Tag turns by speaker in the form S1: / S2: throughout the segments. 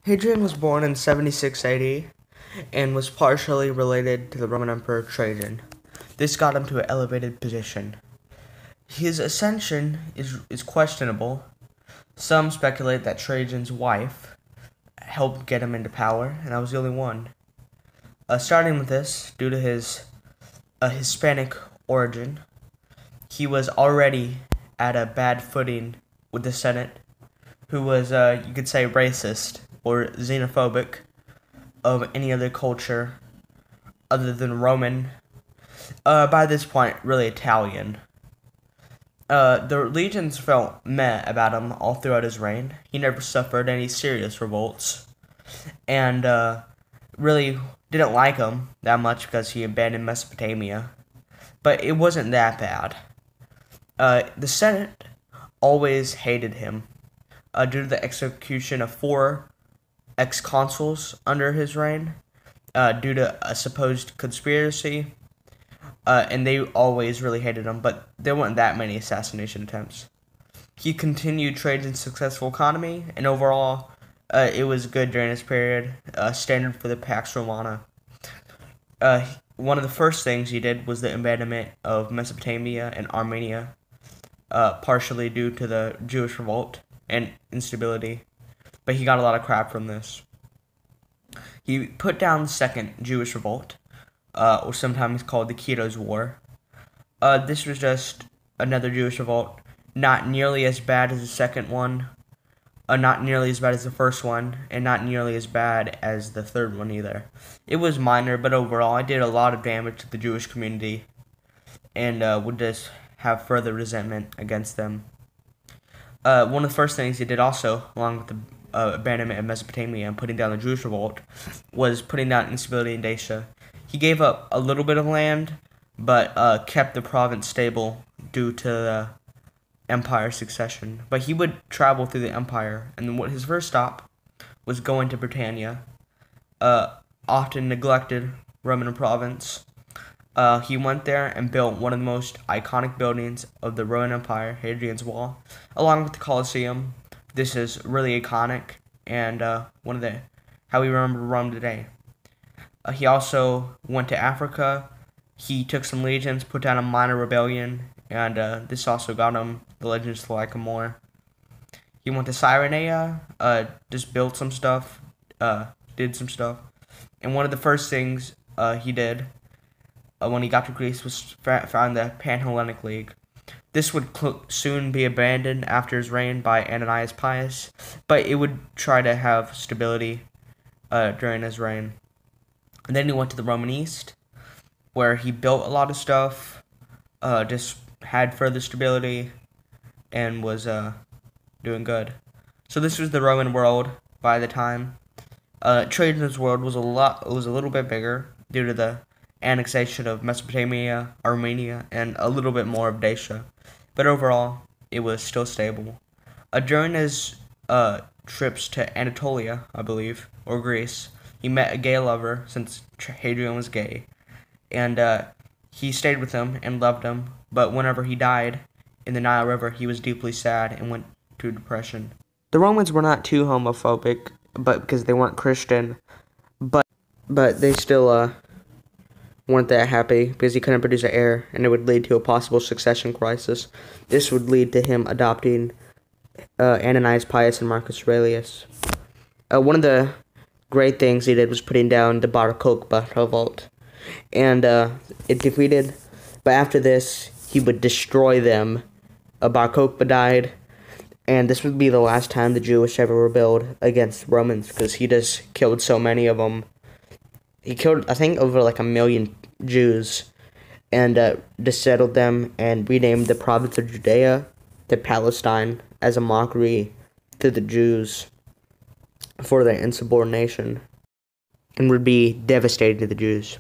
S1: Hadrian was born in 76 AD and was partially related to the Roman Emperor Trajan. This got him to an elevated position. His ascension is questionable. Some speculate that Trajan's wife helped get him into power, and that was the only one. Starting with this, due to his Hispanic origin, he was already at a bad footing with the Senate, who was, you could say, racist or xenophobic of any other culture other than Roman. By this point, really Italian. The legions felt meh about him all throughout his reign. He never suffered any serious revolts, and really didn't like him that much because he abandoned Mesopotamia. But it wasn't that bad. The Senate always hated him due to the execution of 4 ex-consuls under his reign due to a supposed conspiracy. And they always really hated him, but there weren't that many assassination attempts. He continued Trajan's successful economy, and overall, it was good during this period, standard for the Pax Romana. One of the first things he did was the abandonment of Mesopotamia and Armenia, partially due to the Jewish Revolt and instability, but he got a lot of crap from this. He put down the Second Jewish Revolt, or sometimes called the Keto's War. This was just another Jewish revolt, not nearly as bad as the second one, not nearly as bad as the first one, and not nearly as bad as the third one either. It was minor, but overall it did a lot of damage to the Jewish community, and would just have further resentment against them. One of the first things he did also, along with the abandonment of Mesopotamia and putting down the Jewish revolt, was putting down instability in Dacia. He gave up a little bit of land, but kept the province stable due to the empire succession. But he would travel through the empire, and his first stop was going to Brittania, often neglected Roman province. He went there and built one of the most iconic buildings of the Roman Empire, Hadrian's Wall, along with the Colosseum. This is really iconic, and one of the how we remember Rome today. He also went to Africa. He took some legions, put down a minor rebellion, and this also got him the legends to like him more. He went to Cyrene, just built some stuff, did some stuff. And one of the first things he did when he got to Greece was found the Hellenic League. This would soon be abandoned after his reign by Ananias Pius, but it would try to have stability during his reign. And then he went to the Roman East, where he built a lot of stuff, just had further stability, and was doing good. So this was the Roman world by the time. Trajan's world was a little bit bigger due to the annexation of Mesopotamia, Armenia, and a little bit more of Dacia. But overall, it was still stable. During his trips to Anatolia, I believe, or Greece, he met a gay lover, since Hadrian was gay, and he stayed with him and loved him, but whenever he died in the Nile River, he was deeply sad and went to depression. The Romans were not too homophobic, but because they weren't Christian, but they still weren't that happy because he couldn't produce an heir, and it would lead to a possible succession crisis. This would lead to him adopting Ananias Pius and Marcus Aurelius. One of the great things he did was putting down the Kokhba revolt, and it defeated. But after this, he would destroy them. Bar Kokhba died, and this would be the last time the Jewish ever rebelled against the Romans because he just killed so many of them. He killed, I think, over like 1 million Jews, and just settled them and renamed the province of Judea to Palestine as a mockery to the Jews for their insubordination, and would be devastating to the Jews.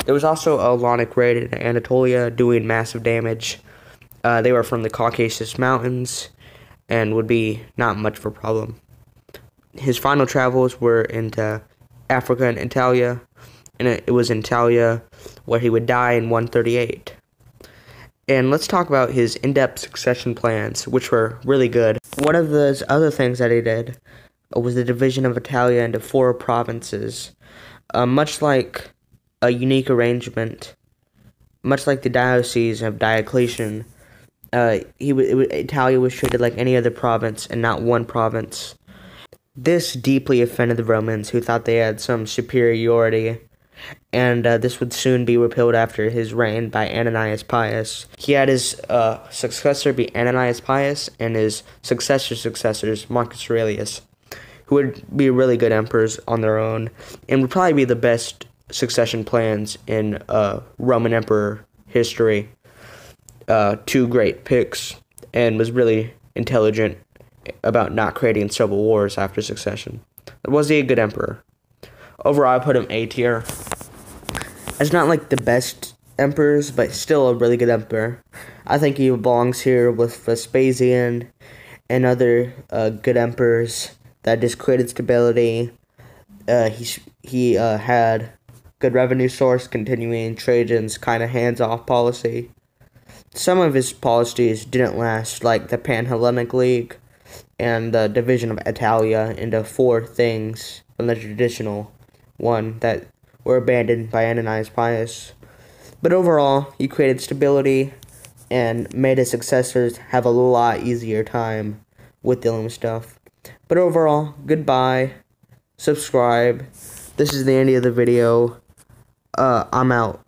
S1: There was also a Alanic raid in Anatolia doing massive damage. They were from the Caucasus Mountains and would be not much of a problem. His final travels were into Africa and Italia, and it was in Italia where he would die in 138. And let's talk about his in-depth succession plans, which were really good. One of those other things that he did was the division of Italia into 4 provinces. Much like a unique arrangement, much like the diocese of Diocletian, Italia was treated like any other province and not one province. This deeply offended the Romans, who thought they had some superiority, and this would soon be repealed after his reign by Ananias Pius. He had his successor be Ananias Pius, and his successors, Marcus Aurelius, who would be really good emperors on their own, and would probably be the best succession plans in Roman emperor history. 2 great picks, and was really intelligent about not creating civil wars after succession. Was he a good emperor? Overall, I put him A tier. As not like the best emperors, but still a really good emperor. I think he belongs here with Vespasian and other good emperors that just created stability. He had good revenue source, continuing Trajan's kind of hands-off policy. Some of his policies didn't last, like the Hellenic League and the division of Italia into 4 things from the traditional one that were abandoned by Ananias Pius. But overall, he created stability and made his successors have a lot easier time with dealing with stuff. But overall, goodbye. Subscribe. This is the end of the video. I'm out.